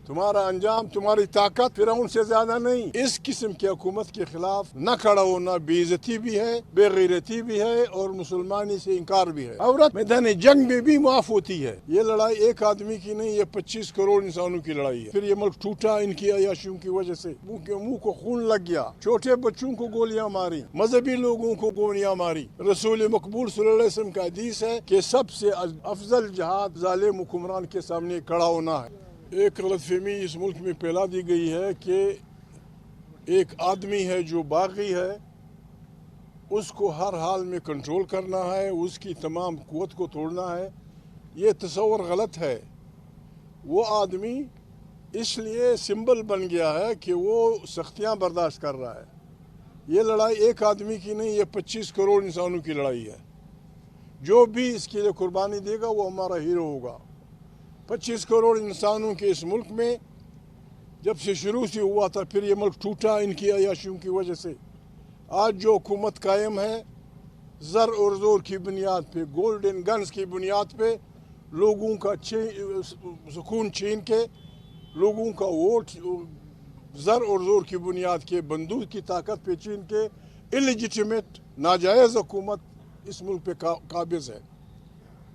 تمہارا انجام تمہاری طاقت فرعون سے زیادہ نہیں۔ اس قسم کی حکومت کے خلاف نہ کھڑا ہونا بے عزتی بھی ہے، بے غیرتی بھی ہے، اور مسلمانی سے انکار بھی ہے۔ عورت میدان جنگ میں بھی معاف ہوتی ہے۔ یہ لڑائی ایک آدمی کی نہیں، یہ 25 کروڑ انسانوں کی لڑائی ہے۔ پھر یہ ملک ٹوٹا ان کی عیاشیوں کی وجہ سے، منہ کو خون لگ گیا، چھوٹے بچوں کو گولیاں ماری، مذہبی لوگوں کو گولیاں ماری۔ رسول مقبول صلی اللہ علیہ وسلم کا حدیث ہے کہ سب سے افضل جہاد ظالم حکمران کے سامنے کھڑا ہونا ہے۔ ایک غلط فہمی اس ملک میں پھیلا دی گئی ہے کہ ایک آدمی ہے جو باغی ہے، اس کو ہر حال میں کنٹرول کرنا ہے، اس کی تمام قوت کو توڑنا ہے۔ یہ تصور غلط ہے۔ وہ آدمی اس لیے سمبل بن گیا ہے کہ وہ سختیاں برداشت کر رہا ہے۔ یہ لڑائی ایک آدمی کی نہیں، یہ 25 کروڑ انسانوں کی لڑائی ہے۔ جو بھی اس کے لیے قربانی دے گا وہ ہمارا ہیرو ہوگا۔ 25 کروڑ انسانوں کے اس ملک میں جب سے شروع سے ہوا تھا، پھر یہ ملک ٹوٹا ان کی عیاشیوں کی وجہ سے۔ آج جو حکومت قائم ہے زر اور زور کی بنیاد پہ، گولڈن گنز کی بنیاد پہ، لوگوں کا سکون چھین کے، لوگوں کا ووٹ زر اور زور کی بنیاد کے، بندوق کی طاقت پہ چھین کے، انلیجیٹمیٹ ناجائز حکومت اس ملک پہ قابض ہے۔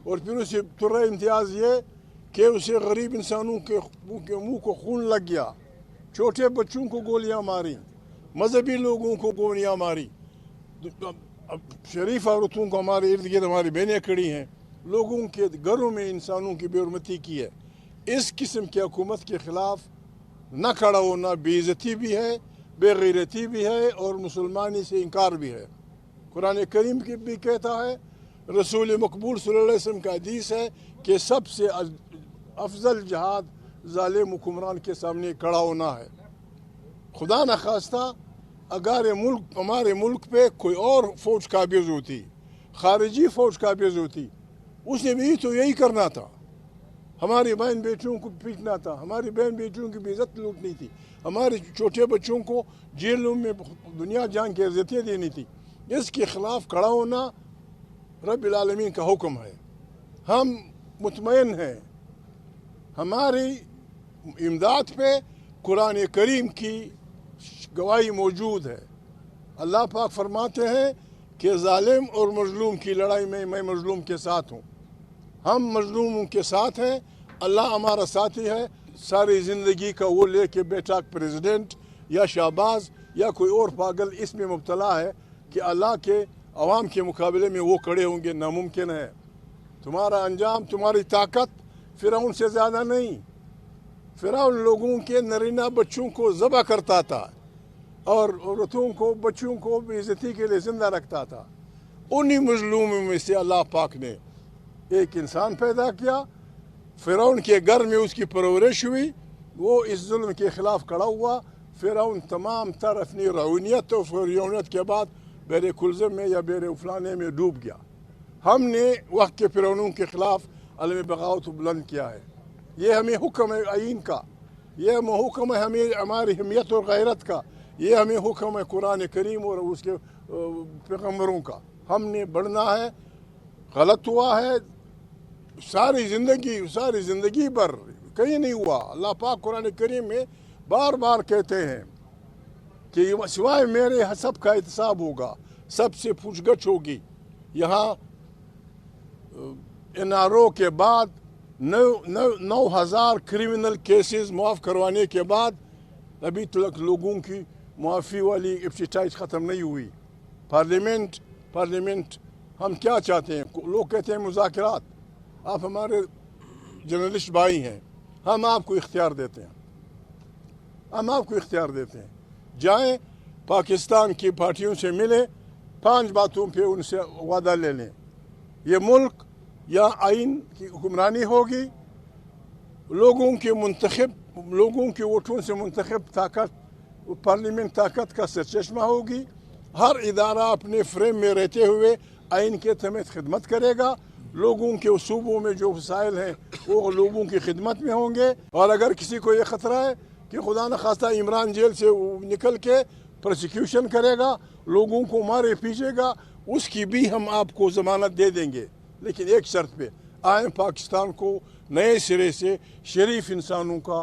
اور پھر اسے طرح امتیاز یہ کہ اسے غریب انسانوں کے منہ کو خون لگ گیا، چھوٹے بچوں کو گولیاں ماری، مذہبی لوگوں کو گولیاں ماری، شریف عورتوں کو ہمارے ارد گرد ہماری بہنیں کھڑی ہیں، لوگوں کے گھروں میں انسانوں کی بے حرمتی کی ہے۔ اس قسم کی حکومت کے خلاف نہ کھڑا ہونا بے عزتی بھی ہے، بے غیرتی بھی ہے، اور مسلمانی سے انکار بھی ہے۔ قرآن کریم بھی کہتا ہے، رسول مقبول صلی اللہ علیہ وسلم کا حدیث ہے کہ سب سے افضل جہاد ظالم حکمران کے سامنے کھڑا ہونا ہے۔ خدا نخواستہ اگر ہمارے ملک پہ کوئی اور فوج قابض ہوتی، خارجی فوج قابض ہوتی، اس نے بھی تو یہی کرنا تھا، ہماری بہن بیٹیوں کو پیٹنا تھا، ہماری بہن بیٹیوں کی بھی عزت لوٹنی تھی، ہمارے چھوٹے بچوں کو جیلوں میں دنیا جان کی عزتیں دینی تھی۔ اس کے خلاف کھڑا ہونا رب العالمین کا حکم ہے۔ ہم مطمئن ہیں، ہماری امداد پہ قرآن کریم کی گواہی موجود ہے۔ اللہ پاک فرماتے ہیں کہ ظالم اور مظلوم کی لڑائی میں میں مظلوم کے ساتھ ہوں۔ ہم مظلوموں کے ساتھ ہیں، اللہ ہمارا ساتھی ہے۔ ساری زندگی کا وہ لے کے بیٹا پریزیڈنٹ یا شہباز یا کوئی اور پاگل اس میں مبتلا ہے کہ اللہ کے عوام کے مقابلے میں وہ کھڑے ہوں گے، ناممکن ہے۔ تمہارا انجام تمہاری طاقت فرعون سے زیادہ نہیں۔ فرعون لوگوں کے نرینہ بچوں کو ذبح کرتا تھا اور عورتوں کو، بچوں کو بے عزتی کے لیے زندہ رکھتا تھا۔ انہی مظلوموں میں سے اللہ پاک نے ایک انسان پیدا کیا، فرعون کے گھر میں اس کی پرورش ہوئی، وہ اس ظلم کے خلاف کھڑا ہوا۔ فرعون تمام تر اپنی رعونیت اور فرعونیت کے بعد بحر کلزم میں یا بحر افلانے میں ڈوب گیا۔ ہم نے وقت کے فرعونوں کے خلاف عالم بغاوت بلند کیا ہے۔ یہ ہمیں حکم ہے آئین کا، یہ حکم ہے ہمیں ہماری حمیت اور غیرت کا، یہ ہمیں حکم ہے قرآن کریم اور اس کے پیغمبروں کا۔ ہم نے بڑھنا ہے۔ غلط ہوا ہے ساری زندگی بھر، کہیں نہیں ہوا۔ اللہ پاک قرآن کریم میں بار بار کہتے ہیں کہ سوائے میرے سب کا احتساب ہوگا، سب سے پوچھ گچھ ہوگی۔ یہاں NRO کے بعد 9,000 کرمنل کیسز معاف کروانے کے بعد ابھی تک لوگوں کی معافی والی ابتدائی ختم نہیں ہوئی۔ پارلیمنٹ ہم کیا چاہتے ہیں؟ لوگ کہتے ہیں مذاکرات۔ آپ ہمارے جرنلسٹ بھائی ہیں، ہم آپ کو اختیار دیتے ہیں، جائیں پاکستان کی پارٹیوں سے ملیں، 5 باتوں پہ ان سے وعدہ لے لیں۔ یہ ملک یا آئین کی حکمرانی ہوگی، لوگوں کے ووٹوں سے منتخب طاقت، پارلیمنٹ طاقت کا سرچشمہ ہوگی۔ ہر ادارہ اپنے فریم میں رہتے ہوئے آئین کے تحت خدمت کرے گا۔ لوگوں کے صوبوں میں جو وسائل ہیں وہ لوگوں کی خدمت میں ہوں گے۔ اور اگر کسی کو یہ خطرہ ہے کہ خدا نخواستہ عمران جیل سے نکل کے پروسیکیوشن کرے گا، لوگوں کو مارے پیچھے گا، اس کی بھی ہم آپ کو ضمانت دے دیں گے، لیکن ایک شرط پہ، آئیں پاکستان کو نئے سرے سے شریف انسانوں کا